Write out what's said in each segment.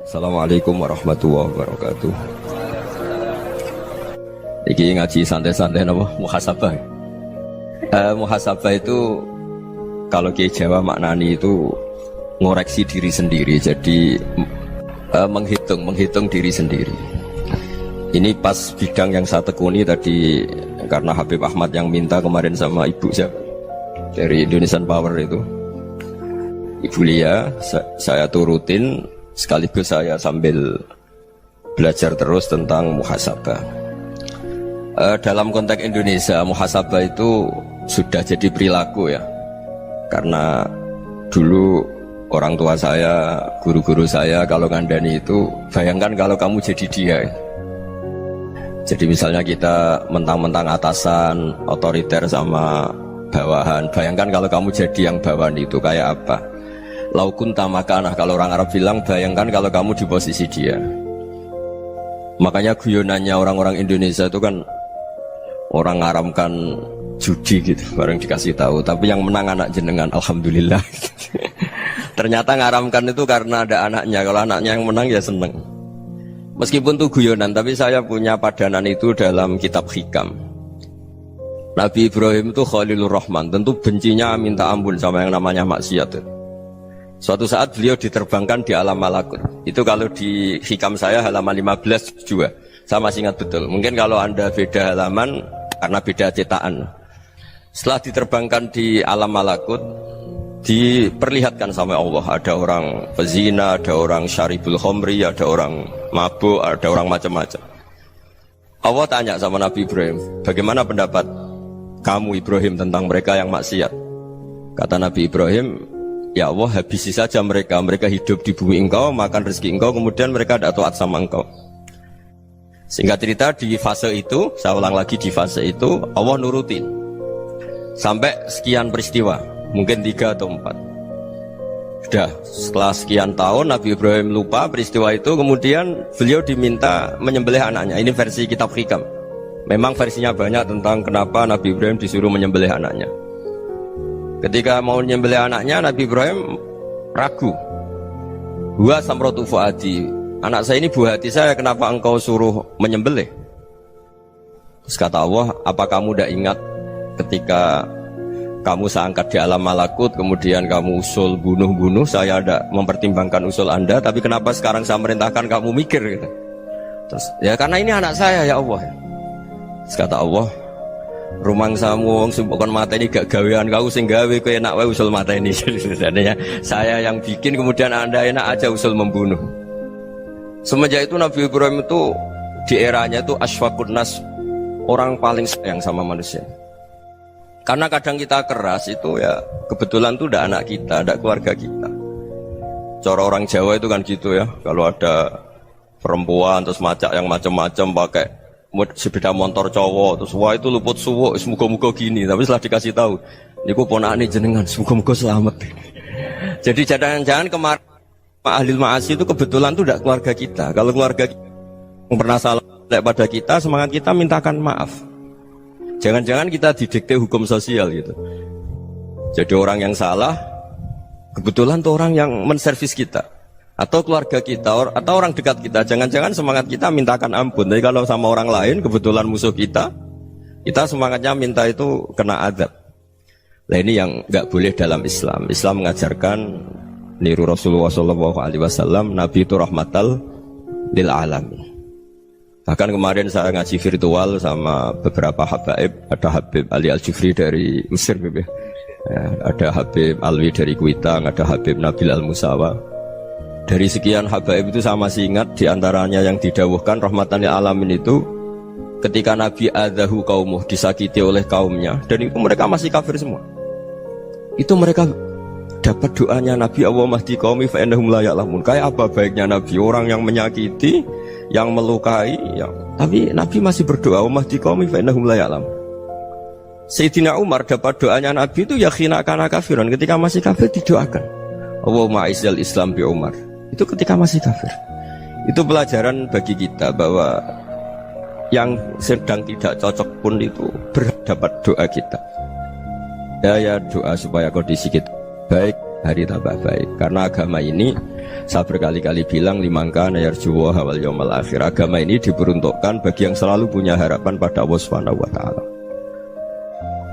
Assalamualaikum warahmatullahi wabarakatuh. Iki ngaji santai-santai apa? Muhasabah. Muhasabah itu kalau Kiai Jawa maknani itu ngoreksi diri sendiri. Jadi menghitung diri sendiri. Ini pas bidang yang saya tekuni tadi karena Habib Ahmad yang minta kemarin sama ibu siapa dari Indonesian Power itu. Ibu Lia, saya turutin sekaligus saya sambil belajar terus tentang muhasabah. Dalam konteks Indonesia, muhasabah itu sudah jadi perilaku ya. Karena dulu orang tua saya, guru-guru saya kalau ngandani itu, bayangkan kalau kamu jadi dia. Jadi misalnya kita mentang-mentang atasan, otoriter sama bawahan, bayangkan kalau kamu jadi yang bawahan itu kayak apa? Laukun tamakanah, kalau orang Arab bilang, bayangkan kalau kamu di posisi dia. Makanya guyonannya orang-orang Indonesia itu kan orang ngaramkan judi gitu, bareng dikasih tahu. Tapi yang menang anak jenengan, alhamdulillah. Ternyata ngaramkan itu karena ada anaknya. Kalau anaknya yang menang ya seneng. Meskipun itu guyonan, tapi saya punya padanan itu dalam kitab Hikam. Nabi Ibrahim itu Khalilur Rahman, tentu bencinya minta ampun sama yang namanya maksiat. Suatu saat beliau diterbangkan di alam malakut. Itu kalau di Hikam saya halaman 15 juga. Saya masih ingat betul. Mungkin kalau Anda beda halaman karena beda cetakan. Setelah diterbangkan di alam malakut, diperlihatkan sama Allah. Ada orang pezina, ada orang syaribul khomri, ada orang mabuk, ada orang macam-macam. Allah tanya sama Nabi Ibrahim, bagaimana pendapat kamu Ibrahim tentang mereka yang maksiat? Kata Nabi Ibrahim, ya Allah, habisi saja mereka. Mereka hidup di bumi engkau, makan rezeki engkau, kemudian mereka tidak taat sama engkau. Singkat cerita, di fase itu, saya ulang lagi, di fase itu Allah nurutin sampai sekian peristiwa, mungkin 3 atau 4. Sudah setelah sekian tahun Nabi Ibrahim lupa peristiwa itu, kemudian beliau diminta menyembelih anaknya. Ini versi kitab Hikam. Memang versinya banyak tentang kenapa Nabi Ibrahim disuruh menyembelih anaknya. Ketika mau menyembelih anaknya, Nabi Ibrahim ragu. Huwa samratu fuadi, anak saya ini buah hati saya, kenapa engkau suruh menyembelih? Terus kata Allah, apa kamu tidak ingat ketika kamu saya angkat di alam malakut, kemudian kamu usul bunuh-bunuh, saya tidak mempertimbangkan usul Anda, tapi kenapa sekarang saya merintahkan kamu mikir? Gitu. Terus, ya karena ini anak saya ya Allah. Terus kata Allah, rumang samu wong bukan mata ini gak gawean kau sing gawe kowe enak wae usul mata ini. Sebenarnya saya yang bikin, kemudian Anda enak aja usul membunuh. Semenjak itu Nabi Ibrahim itu di eranya itu asfaqun nas, orang paling sayang sama manusia. Karena kadang kita keras itu ya kebetulan tuh udah anak kita, ada keluarga kita. Cara orang Jawa itu kan gitu ya, kalau ada perempuan terus macak yang macam-macam pakai sepeda motor cowok, terus wah itu luput suwuk, semoga-moga gini. Tapi setelah dikasih tahu, niku ponakane jenengan, semoga-moga selamat. Jadi jangan-jangan kemarin ahli ma'asi itu kebetulan tuh tidak keluarga kita. Kalau keluarga kita yang pernah salah pada kita, semangat kita mintakan maaf. Jangan-jangan kita didikte hukum sosial gitu. Jadi orang yang salah, kebetulan tuh orang yang menservis kita. Atau keluarga kita, atau orang dekat kita. Jangan-jangan semangat kita mintakan ampun. Tapi kalau sama orang lain, kebetulan musuh kita semangatnya minta itu kena adab. Nah ini yang nggak boleh dalam Islam. Islam mengajarkan niru Rasulullah SAW, Nabi itu rahmatal lil alamin. Bahkan kemarin saya ngaji virtual sama beberapa habaib. Ada Habib Ali Al-Jufri dari Mesir, ya. Ada Habib Alwi dari Kuitang, ada Habib Nabil Al-Musawa. Dari sekian habaib itu saya masih ingat diantaranya yang didawuhkan rahmatan lil alamin itu ketika Nabi adzahu qaumuh, disakiti oleh kaumnya, dan itu mereka masih kafir semua. Itu mereka dapat doanya Nabi, Allah mahdi qaumi fa innahum la ya'lamun. Kayak apa baiknya Nabi, orang yang menyakiti, yang melukai, tapi Nabi masih berdoa, Allah mahdi qaumi fa innahum la ya'lamun. Sayyidina Umar dapat doanya Nabi itu yakhina kana kafiran, ketika masih kafir didoakan, Allahumma aizzal Islam bi Umar. Itu ketika masih kafir. Itu pelajaran bagi kita bahwa yang sedang tidak cocok pun itu berdapat doa kita. Ya doa supaya kondisi kita baik, hari tambah baik. Karena agama ini Saya berkali-kali bilang limangka nayarjuwa wal yaumal akhir. Agama ini diperuntukkan bagi yang selalu punya harapan pada Allah Subhanahu wa taala.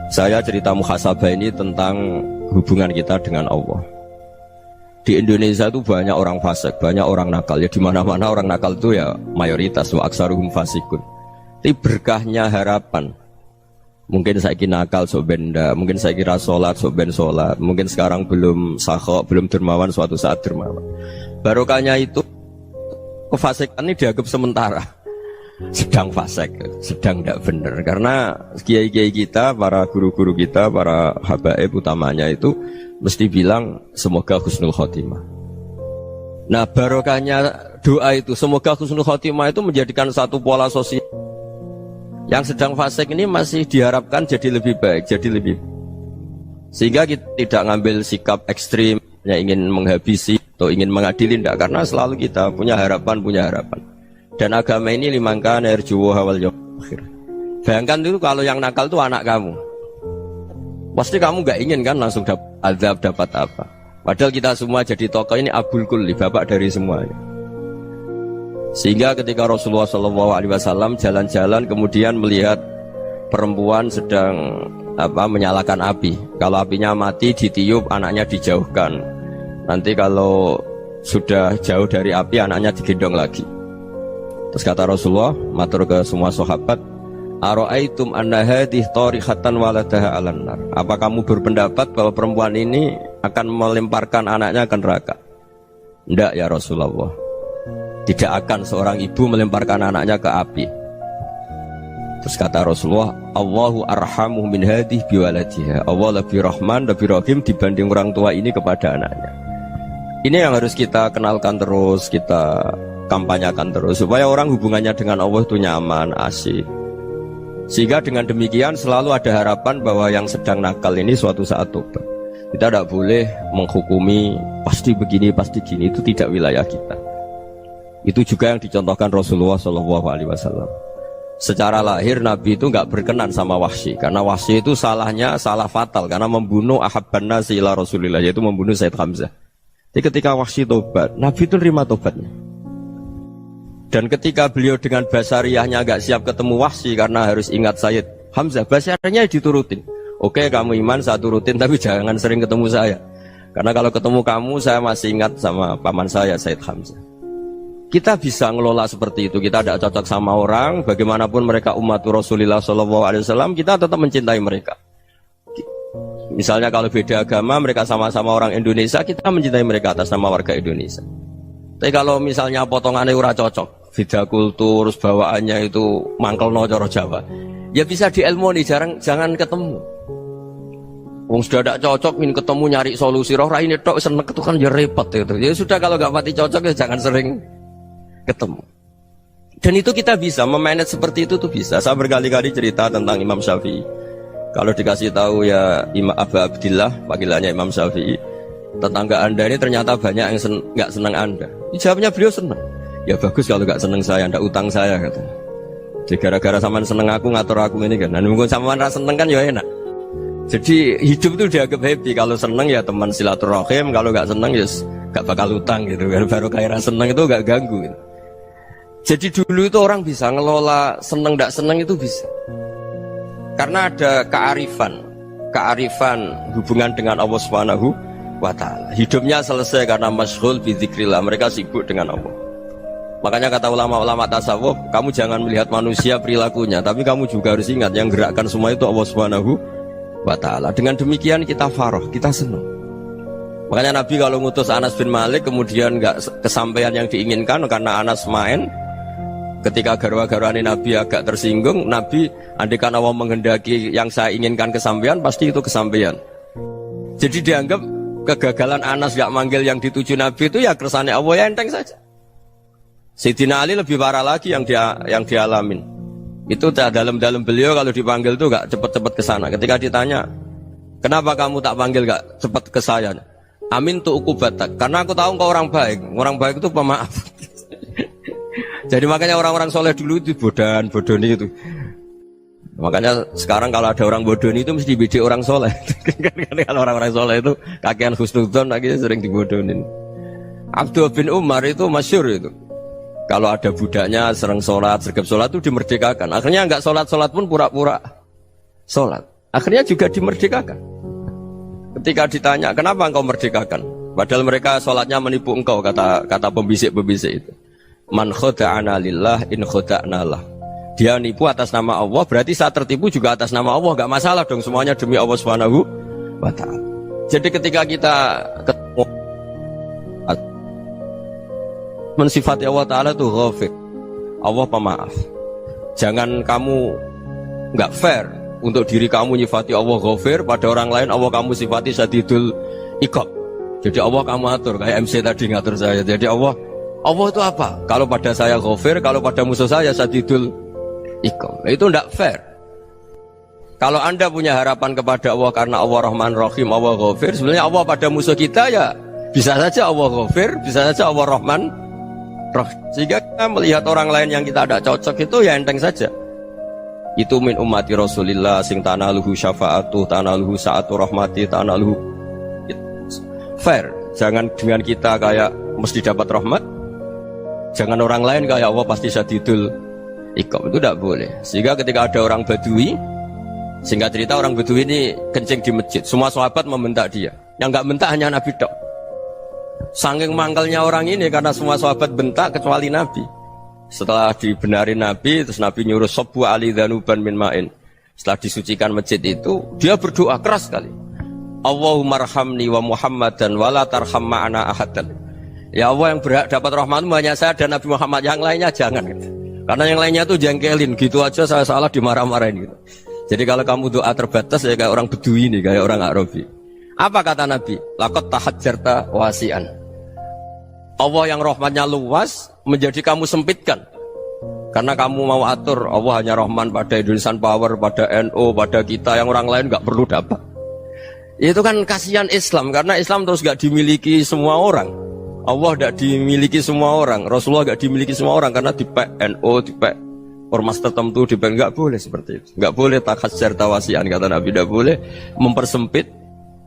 Saya cerita muhasabah ini tentang hubungan kita dengan Allah. Di Indonesia itu banyak orang fasik, banyak orang nakal. Ya di mana-mana orang nakal itu ya mayoritas, wa aksaruhum fasikun. Tapi berkahnya harapan. Mungkin saya kira nakal sok benda, mungkin saya kira sholat sok ben sholat, mungkin sekarang belum sakhok, belum dermawan, suatu saat dermawan. Barokahnya itu kefasikan ini dianggap sementara. Sedang fasik, sedang tidak benar. Karena kiai-kiai kita, para guru-guru kita, para habaib utamanya itu mesti bilang semoga husnul khotimah. Nah barokahnya doa itu, semoga husnul khotimah itu menjadikan satu pola sosial. Yang sedang fasik ini masih diharapkan jadi lebih baik, jadi lebih. Sehingga kita tidak ngambil sikap ekstrim, yang ingin menghabisi atau ingin mengadili, tidak. Karena selalu kita punya harapan. Dan agama ini limangka nerjuwa wal yaumal akhir. Bayangkan dulu kalau yang nakal itu anak kamu. Pasti kamu gak ingin kan langsung dapat azab, dapat apa. Padahal kita semua jadi tokoh ini abul kulli, bapak dari semuanya. Sehingga ketika Rasulullah SAW jalan-jalan kemudian melihat perempuan sedang menyalakan api. Kalau apinya mati ditiup, anaknya dijauhkan. Nanti kalau sudah jauh dari api, anaknya digendong lagi. Terus kata Rasulullah, matur ke semua sahabat, ara'aitum anna hadhihi tarihatan waladaha 'alan nar. Apa kamu berpendapat bahwa perempuan ini akan melemparkan anaknya ke neraka? Tidak ya Rasulullah. Tidak akan seorang ibu melemparkan anaknya ke api. Terus kata Rasulullah, Allahu arhamu min hadhihi biwaladiha. Allah lebih rahman, lebih rahim dibanding orang tua ini kepada anaknya. Ini yang harus kita kenalkan terus, kita kampanyakan terus supaya orang hubungannya dengan Allah itu nyaman, asik. Sehingga dengan demikian selalu ada harapan bahwa yang sedang nakal ini suatu saat tobat. Kita tidak boleh menghukumi pasti begini, pasti gini, itu tidak wilayah kita. Itu juga yang dicontohkan Rasulullah SAW. Secara lahir Nabi itu nggak berkenan sama Wahsy, karena Wahsy itu salahnya salah fatal karena membunuh ahabban nasi ila Rasulillah, yaitu membunuh Sayyid Hamzah. Jadi ketika Wahsy tobat, Nabi itu nerima tobatnya. Dan ketika beliau dengan basariyahnya agak siap ketemu Wahsy karena harus ingat Sayyid Hamzah, basariyahnya diturutin. Oke kamu iman, saya turutin, tapi jangan sering ketemu saya. Karena kalau ketemu kamu, saya masih ingat sama paman saya, Sayyid Hamzah. Kita bisa ngelola seperti itu. Kita tidak cocok sama orang, bagaimanapun mereka umat Rasulullah SAW, kita tetap mencintai mereka. Misalnya kalau beda agama, mereka sama-sama orang Indonesia, kita mencintai mereka atas nama warga Indonesia. Tapi kalau misalnya potongannya ora cocok, beda kultur, bawaannya itu mangkelno cara Jawa, ya bisa diilmoni, jangan ketemu. Wong sudah tidak cocok, ingin ketemu nyari solusi, roh raine tok seneng itu kan ya repot itu. Ya sudah kalau nggak pati cocok ya jangan sering ketemu. Dan itu kita bisa memanage seperti itu tuh bisa. Saya berkali-kali cerita tentang Imam Syafi'i. Kalau dikasih tahu ya Imam Abu Abdillah, panggilannya Imam Syafi'i, tetangga anda ini ternyata banyak yang nggak senang anda. Jawabnya beliau senang. Ya bagus kalau nggak senang saya, ndak utang saya kata. Jadi gara-gara saman seneng aku ngatur aku ini kan. Nah mungkin saman rasa seneng kan ya enak. Jadi hidup itu dianggap happy. Kalau seneng ya teman silaturahim, kalau nggak seneng ya nggak bakal utang gitu. Baru kayak rasa seneng itu nggak ganggu. Gitu. Jadi dulu itu orang bisa ngelola seneng ndak seneng itu bisa. Karena ada kearifan hubungan dengan Allah Subhanahu wa ta'ala. Hidupnya selesai karena masyghul bi dzikrillah, mereka sibuk dengan Allah. Makanya kata ulama-ulama tasawuf, kamu jangan melihat manusia perilakunya, tapi kamu juga harus ingat yang gerakkan semua itu Allah Subhanahu wa ta'ala. Dengan demikian kita faroh, kita senang. Makanya Nabi kalau ngutus Anas bin Malik kemudian nggak kesampaian yang diinginkan karena Anas main, ketika garwa-garwani Nabi agak tersinggung, Nabi andaikan Allah menghendaki yang saya inginkan kesampaian, pasti itu kesampaian. Jadi dianggap kegagalan Anas gak manggil yang dituju Nabi itu ya kersane Allah, ya enteng saja. Sayyidina Ali lebih parah lagi yang dialamin. Itu dalam beliau kalau dipanggil itu gak cepet-cepet ke sana. Ketika ditanya, kenapa kamu tak panggil gak cepet ke saya? Amin tu ukubatak, karena aku tahu engkau orang baik itu pemaaf. Jadi makanya orang-orang soleh dulu itu bodoni itu. Makanya sekarang kalau ada orang bodoni itu mesti beda orang soleh. Kalau orang-orang soleh itu kakean husnudzon lagi sering dibodonin. Abdullah bin Umar itu masyhur itu. Kalau ada budaknya sering sholat, sergap sholat itu dimerdekakan. Akhirnya enggak sholat pun pura-pura sholat. Akhirnya juga dimerdekakan. Ketika ditanya, kenapa engkau merdekakan? Padahal mereka sholatnya menipu engkau, kata pembisik-pembisik itu. Man khoda'ana lillah in khoda'na lah. Dia nipu atas nama Allah, berarti saat tertipu juga atas nama Allah. Enggak masalah dong, semuanya demi Allah Subhanahu wa ta'ala. Jadi ketika kita ketemu mensifati Allah Ta'ala itu ghafir, Allah pemaaf. Jangan kamu nggak fair untuk diri kamu nyifati Allah ghafir, pada orang lain Allah kamu sifati syadidul iqab. Jadi Allah kamu atur, kayak MC tadi ngatur saya. Jadi Allah itu apa? Kalau pada saya ghafir, kalau pada musuh saya syadidul iqab. Itu nggak fair. Kalau Anda punya harapan kepada Allah karena Allah Rahman Rahim, Allah ghafir, sebenarnya Allah pada musuh kita ya bisa saja Allah ghafir, bisa saja Allah Rahman Rahim. Sehingga kita melihat orang lain yang kita tidak cocok itu ya enteng saja. Itu min ummati Rasulillah sing tanaluhu syafa'atuh, tanaluhu sa'atu rahmati, tanaluhu fair. Jangan dengan kita kayak mesti dapat rahmat. Jangan orang lain kayak Allah pasti syadidul iqab. Itu tidak boleh. Sehingga ketika ada orang Badui, singkat cerita orang Badui ini kencing di masjid, semua sahabat membentak dia. Yang enggak bentak hanya Nabi tok. Saking mangkelnya orang ini karena semua sahabat bentak kecuali Nabi. Setelah dibenarin Nabi, terus Nabi nyuruh sabbu ali dhanuban min ma'in. Setelah disucikan masjid itu, dia berdoa keras sekali. Allahumma arhamni wa Muhammadan wa la tarham ma'ana ahadan. Ya Allah, yang berhak dapat rahmatmu hanya saya dan Nabi Muhammad, yang lainnya jangan gitu. Karena yang lainnya itu jengkelin, gitu aja saya salah dimarah-marahin gitu. Jadi kalau kamu doa terbatas ya kayak orang Bedui ini, kayak orang Arabi. Apa kata Nabi? Laqad tahajjarta wasi'an. Allah yang rahmatnya luas menjadi kamu sempitkan. Karena kamu mau atur Allah hanya Rahman pada Indonesian Power, pada NU, pada kita yang orang lain nggak perlu dapat. Itu kan kasihan Islam, karena Islam terus nggak dimiliki semua orang. Allah nggak dimiliki semua orang, Rasulullah nggak dimiliki semua orang karena dipek NU, dipek ormas tertentu, dipek nggak boleh seperti itu. Nggak boleh takhasyar tawasian, kata Nabi, nggak boleh mempersempit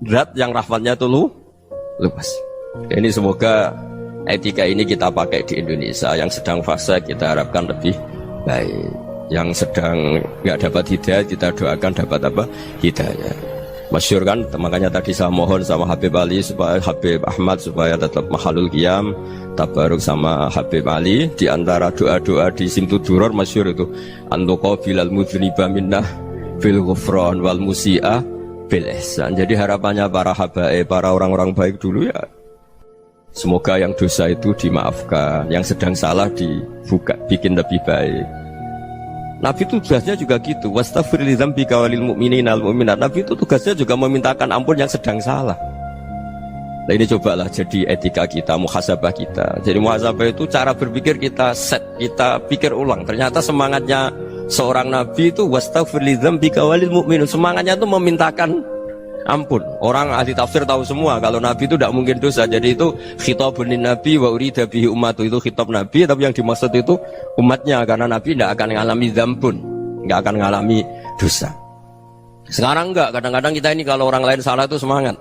zat yang rahmatnya itu luas. Ini semoga etika ini kita pakai di Indonesia. Yang sedang fase kita harapkan lebih baik. Yang sedang nggak dapat hidayah kita doakan dapat apa? Hidayah. Masyhur kan, makanya tadi saya mohon sama Habib Ali supaya Habib Ahmad supaya tetap mahalul qiyam, tabaruk sama Habib Ali. Di antara doa-doa di Simtud Duror masyhur itu antuqa bilal mudhniba minnah bil ghufran wal musi'ah bil ihsan. Jadi harapannya para habaib, para orang-orang baik dulu ya, semoga yang dosa itu dimaafkan, yang sedang salah dibuka, bikin lebih baik. Nabi itu tugasnya juga gitu. Wastaghfir li dzambika walil mu'minina wal mu'minat. Nabi itu tugasnya juga memintakan ampun yang sedang salah. Nah ini cobalah jadi etika kita, muhasabah kita. Jadi muhasabah itu cara berpikir kita set, kita pikir ulang. Ternyata semangatnya seorang Nabi itu wastaghfir li dzambika walil mu'minun. Semangatnya itu memintakan ampun. Orang ahli tafsir tahu semua kalau Nabi itu tidak mungkin dosa. Jadi itu khitabun Nabi wa urida bihi ummatu, itu khitab Nabi, tapi yang dimaksud itu umatnya, karena Nabi tidak akan mengalami dzambun, tidak akan mengalami dosa. Sekarang enggak, kadang-kadang kita ini kalau orang lain salah itu semangat.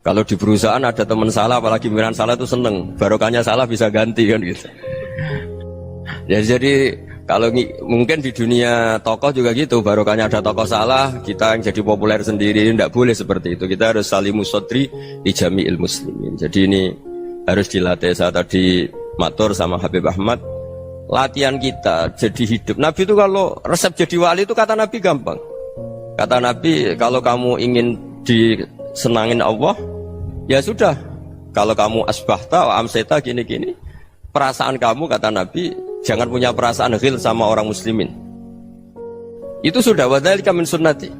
Kalau di perusahaan ada teman salah, apalagi pimpinan salah itu seneng, barokahnya salah bisa ganti kan gitu. Ya, jadi kalau mungkin di dunia tokoh juga gitu, barokahnya ada tokoh salah, kita yang jadi populer sendiri, tidak boleh seperti itu. Kita harus salimus sodri di jami'il muslimin. Jadi ini harus dilatih. Saya tadi matur sama Habib Ahmad, latihan kita jadi hidup. Nabi itu kalau resep jadi wali itu kata Nabi gampang. Kata Nabi, kalau kamu ingin disenangin Allah, ya sudah. Kalau kamu asbahta wa amseta gini-gini, perasaan kamu, kata Nabi, jangan punya perasaan ghil sama orang muslimin. Itu sudah wadzalika min sunnati.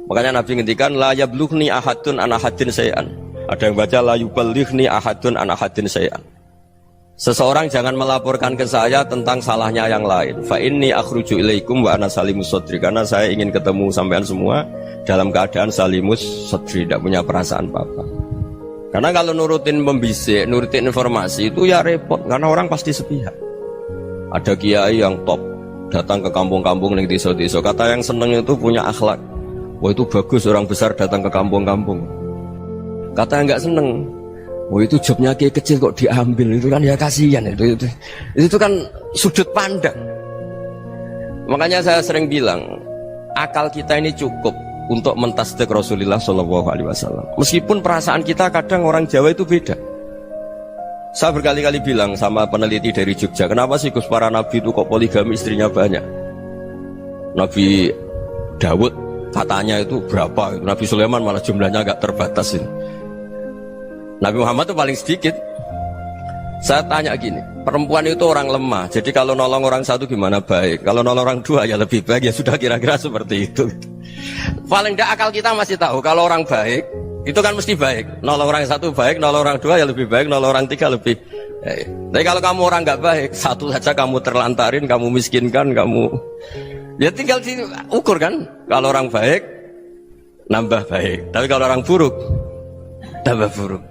Makanya Nabi ngendikan la yablughni ahadun an ahadin syai'an. Ada yang baca la yuballighni ahadun an ahadin syai'an. Seseorang jangan melaporkan ke saya tentang salahnya yang lain. Fa inni akhruju ilaikum wa ana salimus sadri. Karena saya ingin ketemu sampean semua dalam keadaan salimus sadri, tidak punya perasaan apa-apa. Karena kalau nurutin membisik, nurutin informasi itu ya repot, karena orang pasti sepihak. Ada kiai yang top datang ke kampung-kampung ning desa-desa, kata yang seneng itu punya akhlak. Wah itu bagus orang besar datang ke kampung-kampung. Kata yang nggak seneng, Oh itu jobnya kiai kecil kok diambil, itu kan ya kasihan itu kan sudut pandang. Makanya saya sering bilang akal kita ini cukup untuk mentasdik Rasulullah Shallallahu Alaihi Wasallam. Meskipun perasaan kita kadang orang Jawa itu beda. Saya berkali-kali bilang sama peneliti dari Jogja, kenapa sih Gus para nabi itu kok poligami istrinya banyak? Nabi Dawud katanya itu berapa? Nabi Sulaiman malah jumlahnya agak terbatas ini. Nabi Muhammad itu paling sedikit. Saya tanya gini, perempuan itu orang lemah, jadi kalau nolong orang satu gimana baik, kalau nolong orang dua ya lebih baik, ya sudah kira-kira seperti itu. Paling tidak akal kita masih tahu kalau orang baik itu kan mesti baik, nolong orang satu baik, nolong orang dua ya lebih baik, nolong orang tiga lebih baik. Tapi kalau kamu orang nggak baik, satu saja kamu terlantarin, kamu miskinkan, kamu ya tinggal diukur kan. Kalau orang baik nambah baik, tapi kalau orang buruk tambah buruk.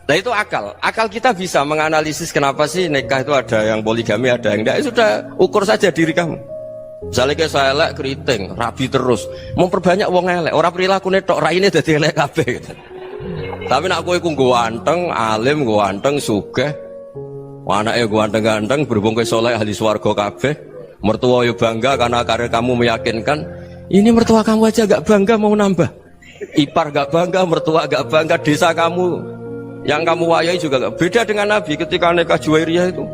Nah itu akal kita bisa menganalisis kenapa sih nikah itu ada yang poligami, ada yang enggak. Sudah ukur saja diri kamu. Misalnya kayak saya elek keriting, rabi terus, memperbanyak wong elek, orang perilaku netok, raine dadi elek kabeh gitu. Tapi nak kowe ku ganteng, alim, ganteng, sugih, anake ganteng-ganteng, berhubung kowe saleh ahli swarga kabeh, mertua yo bangga karena karir kamu meyakinkan. Ini mertua kamu aja gak bangga mau nambah. Ipar gak bangga, mertua gak bangga, desa kamu yang kamu wayai juga gak beda dengan Nabi ketika nikah Juwairiyah itu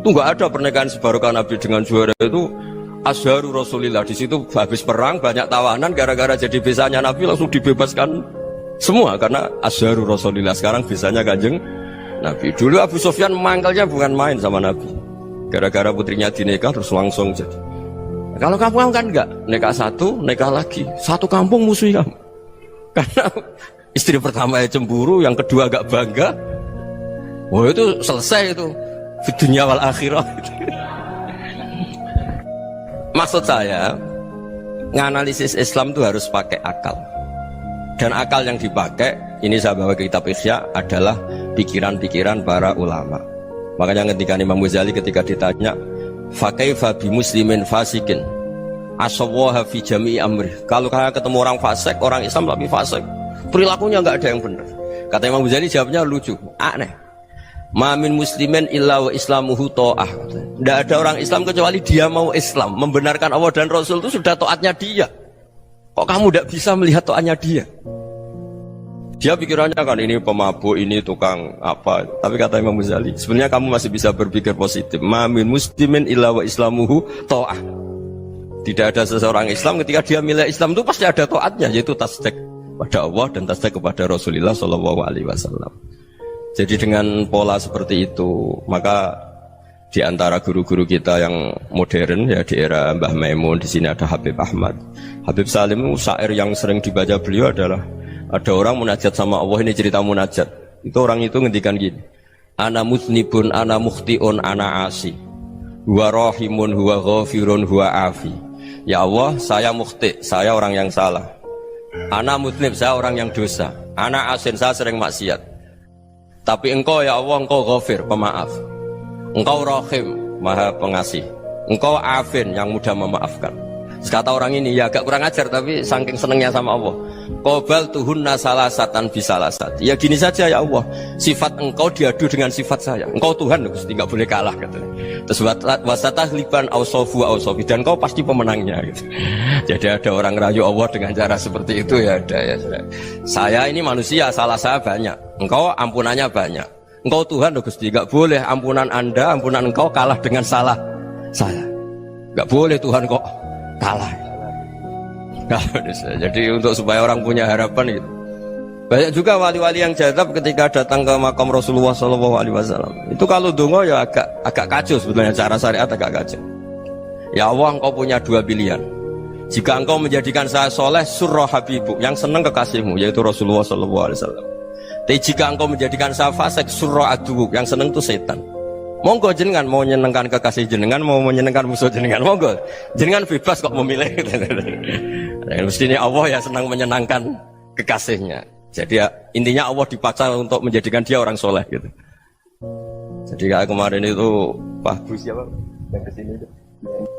nggak ada pernikahan sebarokah Nabi dengan Juwairiyah itu Azharu Rasulillah. Di situ habis perang banyak tawanan, gara-gara jadi besanya Nabi langsung dibebaskan semua karena Azharu Rasulillah. Sekarang besanya Kanjeng Nabi. Dulu Abu Sufyan mangkalnya bukan main sama Nabi, gara-gara putrinya dinikah terus langsung jadi. Kalau kamu kan enggak, nikah satu, nikah lagi, satu kampung musuhi kamu karena istri pertama ya cemburu, yang kedua agak bangga. Wah itu selesai itu di dunia wal akhirah. Maksud saya nganalisis Islam itu harus pakai akal. Dan akal yang dipakai, ini saya bawa ke kitab Ihya, adalah pikiran-pikiran para ulama. Makanya ketika Imam Ghazali ketika ditanya fakaifa bi muslimin fasikin asawaha fi jami'i amri, kalau kalian ketemu orang fasik, orang Islam tapi fasik, perilakunya nggak ada yang benar. Kata Imam Ghazali jawabnya lucu, aneh. Mamin muslimin illa wa islamuhu ta'ah. Tidak ada orang Islam kecuali dia mau Islam, membenarkan Allah dan Rasul itu sudah taatnya dia. Kok kamu tidak bisa melihat taatnya dia? Dia pikirannya kan ini pemabuk, ini tukang apa. Tapi kata Imam Ghazali, sebenarnya kamu masih bisa berpikir positif. Mamin muslimin illa wa islamuhu ta'ah. Tidak ada seseorang Islam ketika dia milih Islam itu pasti ada taatnya, yaitu tasdik pada Allah dan tasdik kepada Rasulullah Shallallahu Alaihi Wasallam. Jadi dengan pola seperti itu, maka di antara guru-guru kita yang modern ya di era Mbah Maimun, di sini ada Habib Ahmad, Habib Salim, syair yang sering dibaca beliau adalah ada orang munajat sama Allah. Ini cerita munajat. Itu orang itu ngendikan gini, ana muznibun, ana mukhtiun, ana asi, huwa rahimun, huwa ghafirun, huwa afi. Ya Allah, saya mukhti, saya orang yang salah. Ana muznib, saya orang yang dosa. Ana asin, saya sering maksiat. Tapi engkau ya Allah, engkau ghafir, pemaaf. Engkau rahim, maha pengasih. Engkau afin, yang mudah memaafkan. Kata orang ini, ya agak kurang ajar, tapi saking senengnya sama Allah. Qobal tuhunna salasatan bisalasat. Ya gini saja ya Allah, sifat engkau diadu dengan sifat saya. Engkau Tuhan, Gusti, nggak boleh kalah katanya. Terus wasatah liban ausofu ausofi, dan engkau pasti pemenangnya gitu. Jadi ada orang rayu Allah dengan cara seperti itu ya ada ya. Saya ini manusia, salah saya banyak. Engkau ampunannya banyak. Engkau Tuhan, Gusti, nggak boleh ampunan Anda, ampunan engkau kalah dengan salah saya. Nggak boleh Tuhan kok kalah. Jadi untuk supaya orang punya harapan gitu. Banyak juga wali-wali yang jadab ketika datang ke makam Rasulullah SAW. Itu kalau dongo ya agak kacau sebetulnya, cara syariat agak kacau. Ya Allah, engkau punya dua pilihan. Jika engkau menjadikan saya soleh, surah habibu, yang senang kekasihmu, yaitu Rasulullah SAW. Tapi jika engkau menjadikan saya fasik, surah aduuk, yang senang itu setan. Monggo jenengan mau menyenangkan kekasih jenengan, mau menyenangkan musuh jenengan, monggo jenengan bebas kok memilih. Mestinya Allah ya senang menyenangkan kekasihnya. Jadi ya, intinya Allah dipaksa untuk menjadikan dia orang soleh gitu. Jadi kayak kemarin itu Pak Bu siapa yang kesini itu,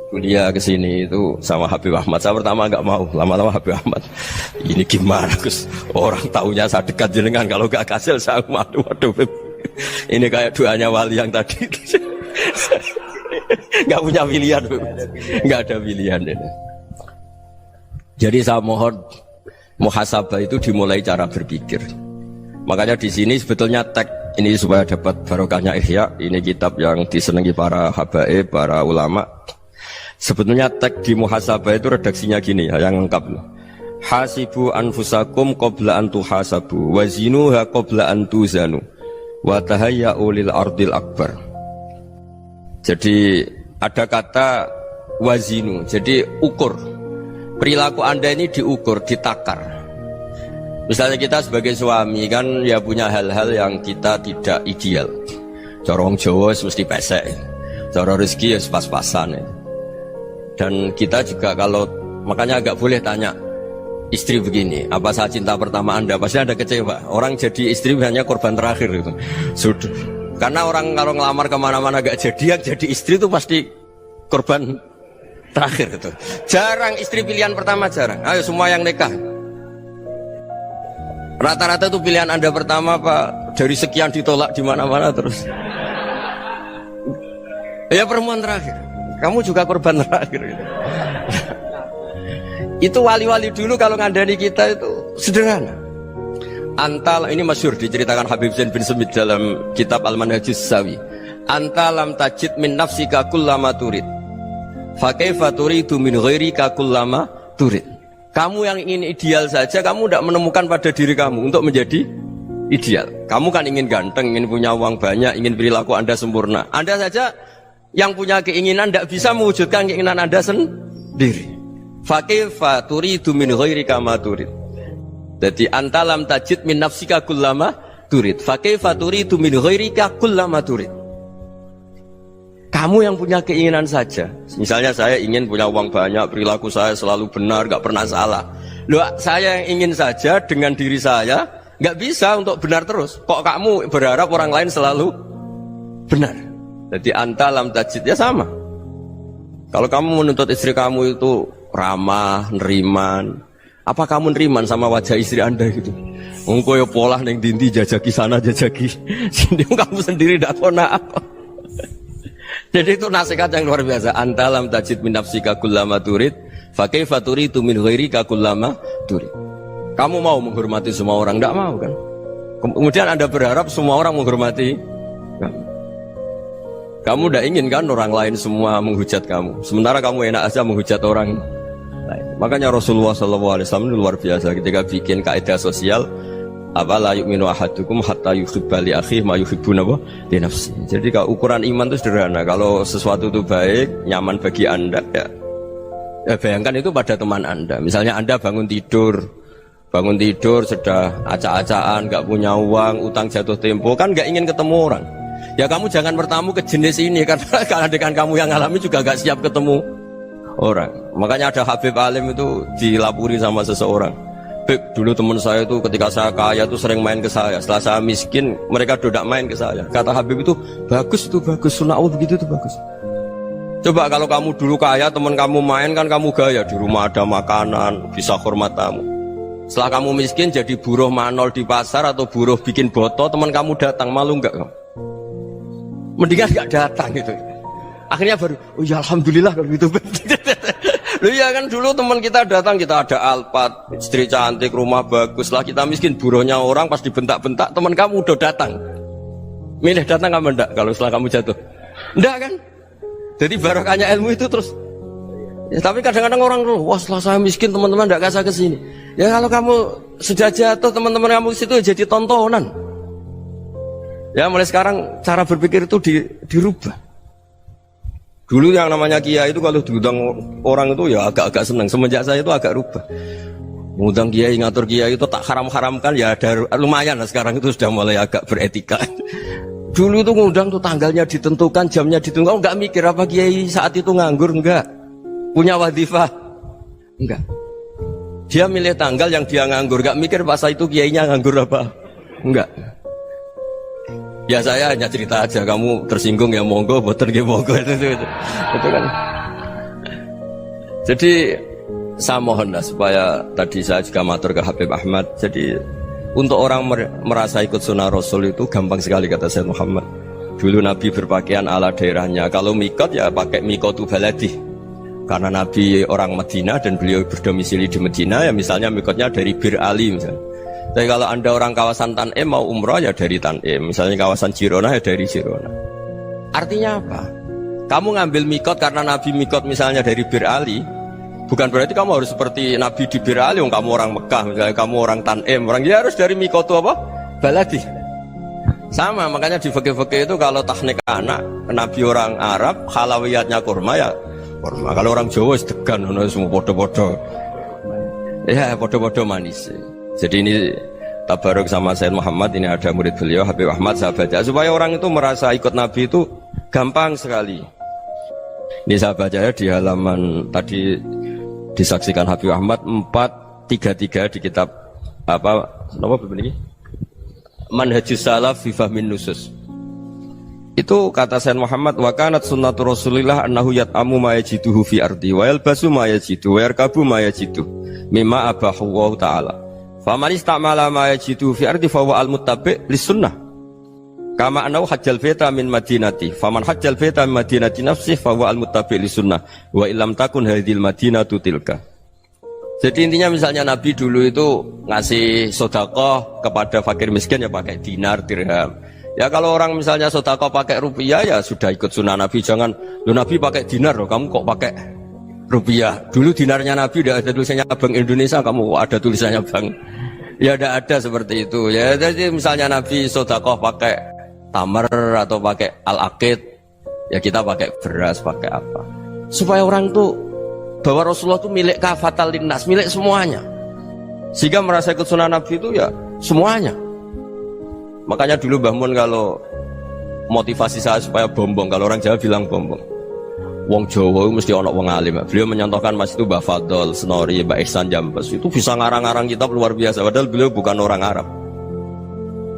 kuliah ke sini itu sama Habib Ahmad. Saya pertama nggak mau, lama-lama Habib Ahmad. Ini gimana Gus? Orang taunya saya dekat jenengan, kalau nggak kasil saya waduh. Ini kayak doanya wali yang tadi. Nggak punya pilihan, nggak ada pilihan. Jadi saya mohon muhasabah itu dimulai cara berpikir. Makanya di sini sebetulnya tag ini supaya dapat barokahnya Ihya. Ini kitab yang disenangi para habaib, para ulama. Sebetulnya tag di muhasabah itu redaksinya gini ya, yang lengkap. Hasibu anfusakum qabla an tuhasabu wa zinuha qabla an tuzanu wa tahayya'u lil ardil akbar. Jadi ada kata wazinu, jadi ukur. Perilaku Anda ini diukur, ditakar. Misalnya kita sebagai suami kan ya punya hal-hal yang kita tidak ideal. Corong Jawa mesti pesek, cara rezeki ya pas-pasan ya. Dan kita juga kalau makanya agak boleh tanya istri begini, apa saat cinta pertama Anda? Pasti Anda kecewa. Orang jadi istri hanya korban terakhir itu. Sudah. Karena orang kalau ngelamar kemana-mana gak jadi, yang jadi istri itu pasti korban terakhir itu. Jarang istri pilihan pertama, jarang. Ayo semua yang nikah. Rata-rata itu pilihan Anda pertama Pak, dari sekian ditolak di mana-mana terus. Ya perempuan terakhir. Kamu juga korban terakhir. Itu wali-wali dulu kalau ngandani kita itu sederhana. Antal ini masyhur diceritakan Habib Zain bin Semit dalam kitab Al-Manhajus Sawi. Anta lam tajid min nafsika kullama turid. Fa kaifa turidu min ghairika kullama turid. Kamu yang ingin ideal saja, kamu tidak menemukan pada diri kamu untuk menjadi ideal. Kamu kan ingin ganteng, ingin punya uang banyak, ingin perilaku Anda sempurna. Anda saja yang punya keinginan tidak bisa mewujudkan keinginan Anda sendiri. Fa kaifa turidu min ghairika ma turid. Jadi anta lam tajid min nafsika kullama turid. Fa kaifa turidu min ghairika kullama turid. Kamu yang punya keinginan saja. Misalnya saya ingin punya uang banyak, perilaku saya selalu benar, gak pernah salah. Loh, saya yang ingin saja dengan diri saya gak bisa untuk benar terus. Kok kamu berharap orang lain selalu benar? Jadi anta lam tajid ya sama. Kalau kamu menuntut istri kamu itu ramah, neriman, apa kamu neriman sama wajah istri Anda gitu? Engkau ya pola neng dindi jajaki sana jajaki sini, kamu sendiri tidak kona apa. Jadi itu nasihat yang luar biasa. Anta lam tajid min nafsika kullama turid, fa kaifa turidu min ghairika kullama turid. Kamu mau menghormati semua orang? Tidak mau kan? Kemudian Anda berharap semua orang menghormati kamu. Kamu tidak ingin kan orang lain semua menghujat kamu. Sementara kamu enak aja menghujat orang lain. Makanya Rasulullah SAW luar biasa ketika bikin kaidah sosial. Apala yu'minu ahadukum hatta yuhibba li akhihi ma yuhibbu li nafsi. Jadi kalau ukuran iman itu sederhana. Kalau sesuatu itu baik, nyaman bagi Anda ya bayangkan itu pada teman Anda. Misalnya Anda bangun tidur sudah acak-acakan, gak punya uang, utang jatuh tempo, kan gak ingin ketemu orang. Ya kamu jangan bertamu ke jenis ini, karena kalau dengan kamu yang alami juga gak siap ketemu orang. Makanya ada Habib Alim itu dilapuri sama seseorang. Beb, dulu teman saya itu ketika saya kaya itu sering main ke saya. Setelah saya miskin, mereka tidak main ke saya. Kata Habib itu bagus, sunnah Allah begitu itu bagus. Coba kalau kamu dulu kaya, teman kamu main kan kamu gaya, di rumah ada makanan, bisa hormat tamu. Setelah kamu miskin jadi buruh manol di pasar atau buruh bikin boto, teman kamu datang, malu enggak kamu? Mendingan enggak datang gitu. Akhirnya baru, oh ya alhamdulillah kalau gitu. Loh ya kan dulu teman kita datang, kita ada Alphard, istri cantik, rumah bagus lah, kita miskin, buruhnya orang pas dibentak-bentak, teman kamu udah datang. Milih datang kamu enggak kalau setelah kamu jatuh? Enggak kan? Jadi barokahnya ilmu itu terus. Ya, tapi kadang-kadang orang tuh, wah setelah saya miskin teman-teman enggak kasih ke sini. Ya kalau kamu sudah jatuh, teman-teman kamu ke situ jadi tontonan. Ya mulai sekarang cara berpikir itu dirubah. Dulu yang namanya kiai itu kalau diundang orang itu ya agak-agak senang. Semenjak saya itu agak rubah. Mengundang kiai, ngatur kiai itu tak haram-haramkan ya ada lumayan lah, sekarang itu sudah mulai agak beretika. Dulu itu ngundang tuh tanggalnya ditentukan, jamnya ditentukan. Oh, enggak mikir apa kiai saat itu nganggur, enggak. Punya wadifah, enggak. Dia milih tanggal yang dia nganggur, enggak mikir pas itu kiainya nganggur apa, enggak. Ya saya hanya cerita aja, kamu tersinggung ya monggo, boten nggih monggo itu kan. Jadi saya mohonlah supaya tadi saya juga matur ke Habib Ahmad. Jadi untuk orang merasa ikut sunnah Rasul itu gampang sekali kata Sayyid Muhammad. Dulu Nabi berpakaian ala daerahnya. Kalau mikot ya pakai mikotu baladi. Karena Nabi orang Madinah dan beliau berdomisili di Madinah ya misalnya mikotnya dari Bir Ali misalnya. Tapi kalau anda orang kawasan Tanim mau umroh ya dari Tanim. Misalnya kawasan Jirona ya dari Jirona. Artinya apa? Kamu ngambil mikot karena Nabi mikot misalnya dari Bir Ali. Bukan berarti kamu harus seperti Nabi di Bir Ali. Kamu orang Mekah misalnya kamu orang Tanim. Orang ya harus dari mikotu apa? Baladi. Sama makanya di fikih-fikih itu kalau tahnik anak Nabi orang Arab halawiyatnya kurma ya kurma. Kalau orang Jawa sedegan semua podo-podo. Ya podo-podo manis. Jadi ini tabaruk sama Sayyid Muhammad, ini ada murid beliau Habib Ahmad, saya baca supaya orang itu merasa ikut Nabi itu gampang sekali. Ini saya baca ya di halaman tadi disaksikan Habib Ahmad 433 di kitab apa begini? Manhajus Salaf fi Fahmin Nusus. Itu kata Sayyid Muhammad wa kanat sunnatu Rasulillah annahu yat'amu ma yajiduhu fi ardi wa yalbasu ma yajidu wa yarkabu ma yajidu mimma abahu wa ta'ala. Faman istamala ma yajidu fi ardi fa huwa al-muttabi' lis-sunnah. Kama annahu hajjal baita min madinati. Faman hajjal baita min madinati nafsihi fa huwa al-muttabi' lis-sunnah. Wa illam takun hadhil madinatu tilka. Jadi intinya misalnya Nabi dulu itu ngasih sedekah kepada fakir miskin ya pakai dinar, dirham. Ya kalau orang misalnya sedekah pakai rupiah ya sudah ikut sunnah Nabi. Jangan lu Nabi pakai dinar loh, kamu kok pakai rupiah. Dulu dinarnya Nabi udah ada tulisannya Bank Indonesia, kamu ada tulisannya Bank. Ya tidak ada seperti itu. Ya jadi misalnya Nabi sedekah pakai tamar atau pakai al-aqid, ya kita pakai beras, pakai apa? Supaya orang tuh bahwa Rasulullah itu milik kafatal linnas, milik semuanya. Sehingga merasa ikut sunnah Nabi itu ya semuanya. Makanya dulu Mbah Mun kalau motivasi saya supaya bombong, kalau orang Jawa bilang bombong. Wong Jawa mesti ono wong alim. Beliau menyontohkan Mas itu Mbah Fadol, Senori, Mbah Ihsan Jambes. Itu bisa ngarang-ngarang kitab luar biasa. Padahal beliau bukan orang Arab.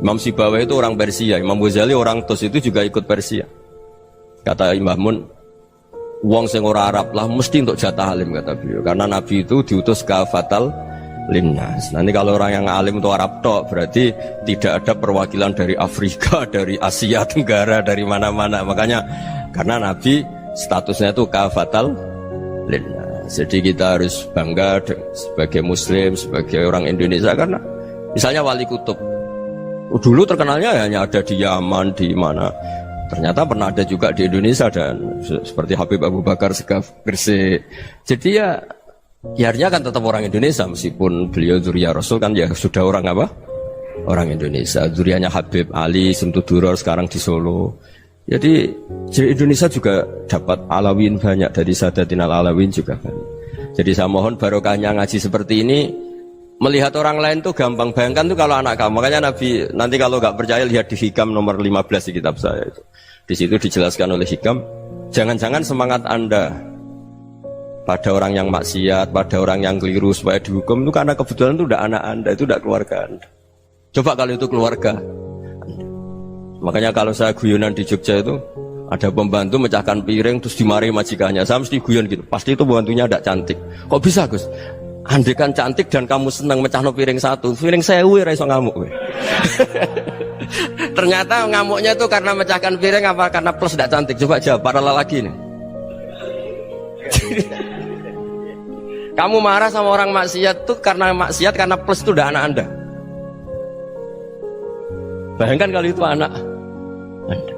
Imam Sibawai itu orang Persia, Imam Ghazali orang Tus itu juga ikut Persia. Kata Mbah Mun, wong sing ora Arab lah mesti untuk jatah alim kata beliau. Karena Nabi itu diutus kafatal linnas. Nanti kalau orang yang alim itu Arab tok, berarti tidak ada perwakilan dari Afrika, dari Asia Tenggara, dari mana-mana. Makanya karena Nabi statusnya itu kafatal linnas. Jadi kita harus bangga sebagai Muslim, sebagai orang Indonesia karena misalnya Wali Kutub dulu terkenalnya hanya ada di Yaman, di mana. Ternyata pernah ada juga di Indonesia dan seperti Habib Abu Bakar Segaf Gresik. Jadi ya akhirnya kan tetap orang Indonesia meskipun beliau zuriyah Rasul kan ya sudah orang apa? Orang Indonesia. Zuriyahnya Habib Ali Simtuduror sekarang di Solo. Jadi Indonesia juga dapat alawin banyak dari Sadatin al-Alawin juga banyak. Jadi saya mohon barokahnya ngaji seperti ini. Melihat orang lain tuh gampang, bayangkan tuh kalau anak kamu. Makanya Nabi nanti kalau nggak percaya lihat di Hikam nomor 15 di kitab saya itu. Di situ dijelaskan oleh Hikam, jangan-jangan semangat Anda pada orang yang maksiat, pada orang yang keliru supaya dihukum itu karena kebetulan itu udah anak Anda, itu udah keluarga Anda. Coba kalau itu keluarga Anda. Makanya kalau saya guyonan di Jogja itu ada pembantu mecahkan piring terus dimarahi majikannya, saya mesti guyon gitu. Pasti itu pembantunya tidak cantik. Kok bisa Gus? Andai kan cantik dan kamu senang mecahno piring satu, piring 1000 ora iso ngamuk kowe. Ternyata ngamuknya tuh karena mecahkan piring apa karena plus tidak cantik? Coba jawab para lelaki nih. Kamu marah sama orang maksiat tuh karena maksiat karena plus itu udah anak Anda. Bayangkan kalau itu anak Anda.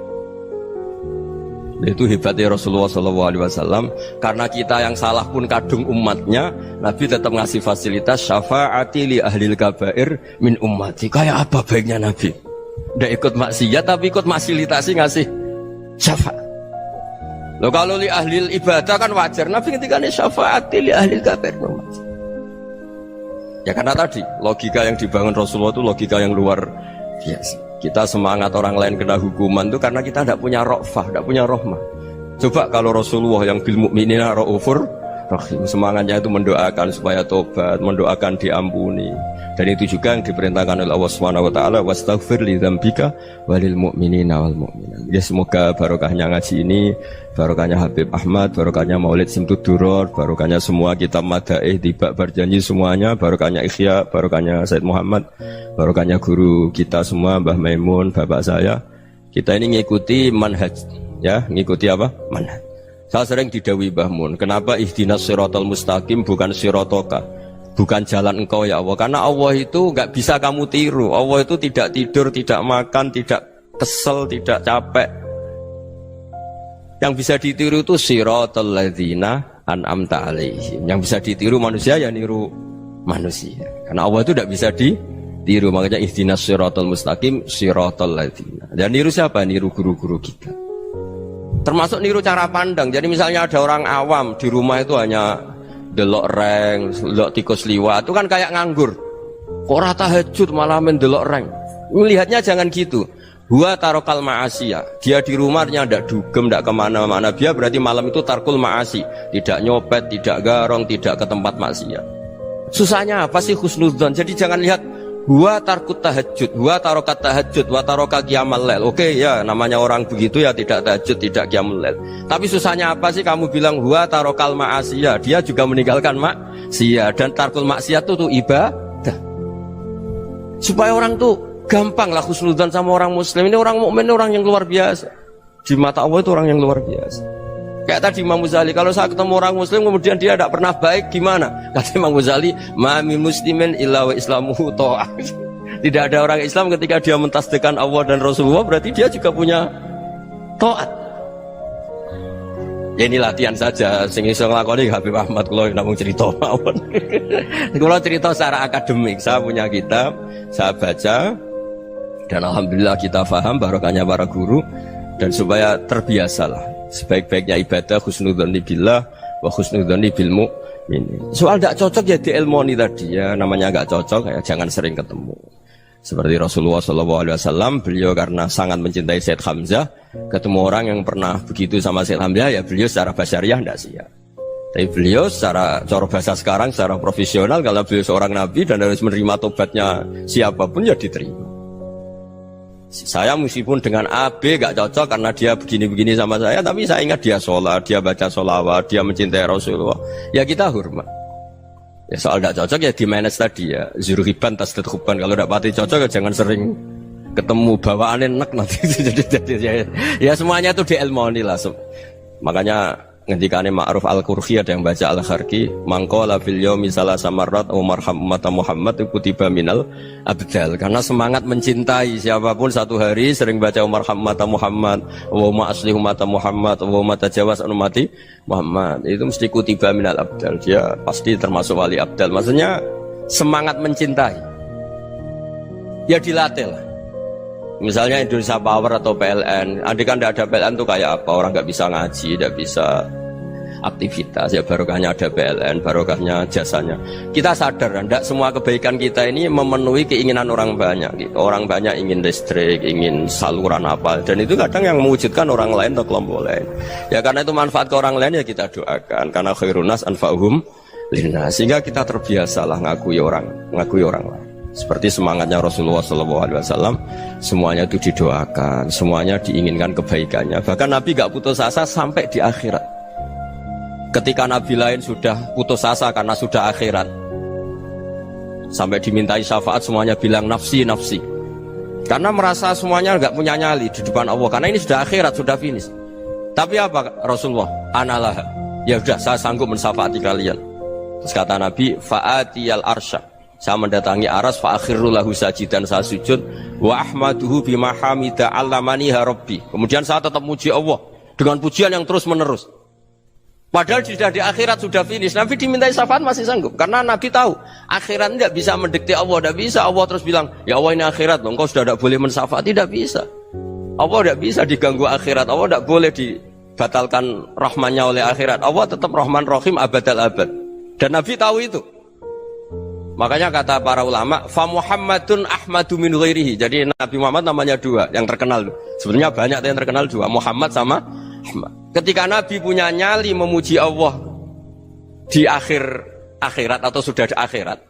Itu hebatnya Rasulullah SAW. Karena kita yang salah pun kadung umatnya, Nabi tetap ngasih fasilitas syafaati li ahlil kabair min ummati. Kayak apa baiknya Nabi? Udah ikut maksiat tapi ikut fasilitasi ngasih syafaat. Loh kalau li ahlil ibadah kan wajar. Nabi ketika ini syafaati li ahlil kabair min ummati. Ya karena tadi logika yang dibangun Rasulullah itu logika yang luar biasa. Kita semangat orang lain kena hukuman itu karena kita tidak punya ra'fah, tidak punya rahmah. Coba kalau Rasulullah yang bil mu'minina ra'ufur rahim, semangatnya itu mendoakan supaya tobat, mendoakan diampuni. Dan itu juga yang diperintahkan oleh Allah Subhanahu wa taala, wastaghfir li dzambika walil mu'minina wal mu'minat. Ya semoga barokahnya ngaji ini, barokahnya Habib Ahmad, barokahnya Maulid Simtud Duror, barokahnya semua kitab Madaih, Tiba Berjanji semuanya, barokahnya Ikhya, barokahnya Said Muhammad, barokahnya guru kita semua Mbah Maimun, bapak saya. Kita ini ngikuti manhaj, ya, ngikuti apa? Manhaj. Saya sering didhawuhi Mbah Mun, kenapa ihdinas siratal mustaqim bukan siratoka? Bukan jalan engkau ya Allah, karena Allah itu nggak bisa kamu tiru. Allah itu tidak tidur, tidak makan, tidak kesel, tidak capek. Yang bisa ditiru itu siratal ladzina an'amta alaihim. Yang bisa ditiru manusia ya niru manusia. Karena Allah itu tidak bisa ditiru, makanya ihdinas siratal mustaqim siratal ladzina. Dan niru siapa? Niru guru-guru kita. Termasuk niru cara pandang. Jadi misalnya ada orang awam di rumah itu hanya delok reng, delok tikus liwat, itu kan kayak nganggur. Kok ora tahajud malah mendelok reng. Melihatnya jangan gitu. Huwa tarokal ma'asiyah. Dia di rumahnya ndak dugem, ndak kemana-mana. Dia berarti malam itu tarkul ma'asi. Tidak nyopet, tidak garong, tidak ke tempat maksiat. Susahnya apa sih husnudzon? Jadi jangan lihat huwa tarkut tahajud, huwa tarokat tahajud, wa taroka qiyamal lail. Oke ya, namanya orang begitu ya tidak tahajud, tidak qiyamul lail. Tapi susahnya apa sih kamu bilang huwa tarokal ma'asiyah? Dia juga meninggalkan maksiat, dan tarkul maksiat itu tuh ibadah. Supaya orang tuh gampang lah husnudzon sama orang muslim. Ini orang mukmin, orang yang luar biasa. Di mata Allah itu orang yang luar biasa. Kayak tadi Imam Ghazali, kalau saya ketemu orang muslim kemudian dia tidak pernah baik, gimana? Kata Imam Ghazali, ma min muslimin illa wa islamuhu ta'ah. Tidak ada orang Islam ketika dia mentasdihkan Allah dan Rasulullah, berarti dia juga punya taat. Ya ini latihan saja, sing iso nglakoni Habib Ahmad kula namung cerita mawon. Kula cerita secara akademik, saya punya kitab, saya baca, dan alhamdulillah kita paham barokahnya para guru, dan supaya terbiasalah. Sebaik-baiknya ibadah husnudzon billah wa husnudzon bil mu'min. Soal tidak cocok ya diilmoni tadi ya, namanya nggak cocok ya jangan sering ketemu. Seperti Rasulullah SAW, beliau karena sangat mencintai Said Hamzah, ketemu orang yang pernah begitu sama Said Hamzah ya beliau secara basyariah tidak siap. Tapi beliau secara cara bahasa sekarang, secara profesional, kalau beliau seorang nabi dan harus menerima tobatnya siapapun ya diterima. Saya meskipun dengan A, B gak cocok karena dia begini-begini sama saya, tapi saya ingat dia sholat, dia baca sholawat, dia mencintai Rasulullah, ya kita hormat. Ya soal gak cocok ya di manage tadi ya, zurhiban tasdid huban. Kalau gak pati cocok ya jangan sering ketemu, bawaannya enak nanti. Ya semuanya itu diilmoni lah. Makanya ngendikane Ma'ruf Al-Qurhi ada yang baca Al-Kharqi, mangqala fil yaumi salasa marrat wa marham ummata Muhammad kutiba minal abdal. Karena semangat mencintai siapapun satu hari sering baca marham ummata Muhammad wa ma aslih ummata Muhammad wa ma tajawaz an ummati Muhammad, itu mesti kutiba minal abdal. Dia pasti termasuk wali abdal. Maksudnya semangat mencintai ya dilatih lah. Misalnya Indonesia Power atau PLN, andai kan tidak ada PLN itu kayak apa? Orang nggak bisa ngaji, tidak bisa aktivitas. Ya barokahnya ada PLN, barokahnya jasanya. Kita sadar, tidak semua kebaikan kita ini memenuhi keinginan orang banyak. Gitu. Orang banyak ingin listrik, ingin saluran apa, dan itu kadang yang mewujudkan orang lain atau kelompok lain. Ya karena itu manfaat ke orang lain ya kita doakan. Karena khairunas anfa'uhum linnas. Sehingga kita terbiasalah ngakui orang lain. Seperti semangatnya Rasulullah SAW, semuanya itu didoakan, semuanya diinginkan kebaikannya. Bahkan Nabi gak putus asa sampai di akhirat. Ketika Nabi lain sudah putus asa karena sudah akhirat, sampai dimintai syafaat semuanya bilang nafsi, nafsi. Karena merasa semuanya gak punya nyali di depan Allah. Karena ini sudah akhirat, sudah finish. Tapi apa Rasulullah? Analah. Ya sudah, saya sanggup mensyafaati kalian. Terus kata Nabi, fa'atiyal arsya. Saya mendatangi aras fa akhirru lahu sajidan, saya sujud wa ahmaduhu bima hamida 'allamaniha rabbi. Kemudian saya tetap muji Allah dengan pujian yang terus menerus. Padahal sudah di akhirat sudah finish. Nabi dimintai syafaat masih sanggup karena Nabi tahu akhirat tidak bisa mendikte Allah, tidak bisa. Allah terus bilang, "Ya Allah ini akhirat loh, engkau sudah tidak boleh mensyafaat." Tidak bisa. Allah tidak bisa diganggu akhirat. Allah tidak boleh dibatalkan rahmannya oleh akhirat. Allah tetap Rahman Rahim abadal abad. Dan Nabi tahu itu. Makanya kata para ulama, fa Muhammadun ahmadu min ghairihi. Jadi Nabi Muhammad namanya dua yang terkenal. Sebenarnya banyak yang terkenal dua, Muhammad sama Ahmad. Ketika Nabi punya nyali memuji Allah di akhirat atau sudah di akhirat,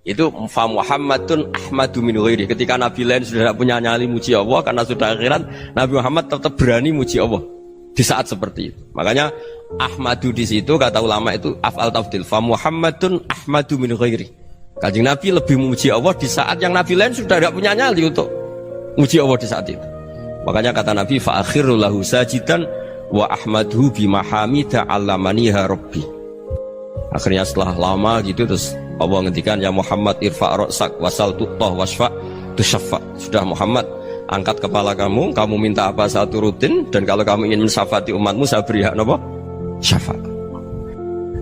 Itu fa Muhammadun ahmadu min ghairi. Ketika nabi lain sudah tidak punya nyali muji Allah karena sudah akhirat, Nabi Muhammad tetap berani muji Allah di saat seperti itu. Makanya ahmadu di situ kata ulama itu af'al tafdil. Fa Muhammadun ahmadu min ghairi. Kanjeng Nabi lebih memuji Allah di saat yang nabi lain sudah tidak punya nyali untuk muji Allah di saat itu. Makanya kata Nabi fa akhiru lahu sajidan wa ahmaduhu bi mahamida 'allamaniha rabbi. Akhirnya setelah lama gitu terus Allah ngendikan ya Muhammad irfa' ra'sak wasal tu'tah wasfa' tusyaffa. Sudah Muhammad, angkat kepala kamu minta apa saya turutin, dan kalau kamu ingin mensyafaati umatmu saya beri hak napa? Syafaat.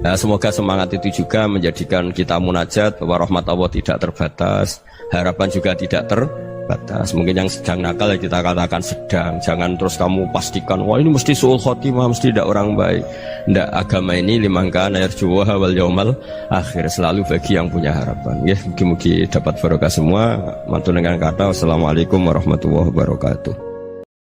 Nah, semoga semangat itu juga menjadikan kita munajat bahwa rahmat Allah tidak terbatas, harapan juga tidak terbatas. Mungkin yang sedang nakal ya kita katakan sedang, jangan terus kamu pastikan wah ini mesti suul khotimah, mesti tidak orang baik. Ndak, agama ini liman kana yarjuwa wal yaumal akhir, selalu bagi yang punya harapan. Ya, mugi-mugi dapat barokah semua. Mantu dengan kata wassalamualaikum warahmatullahi wabarakatuh.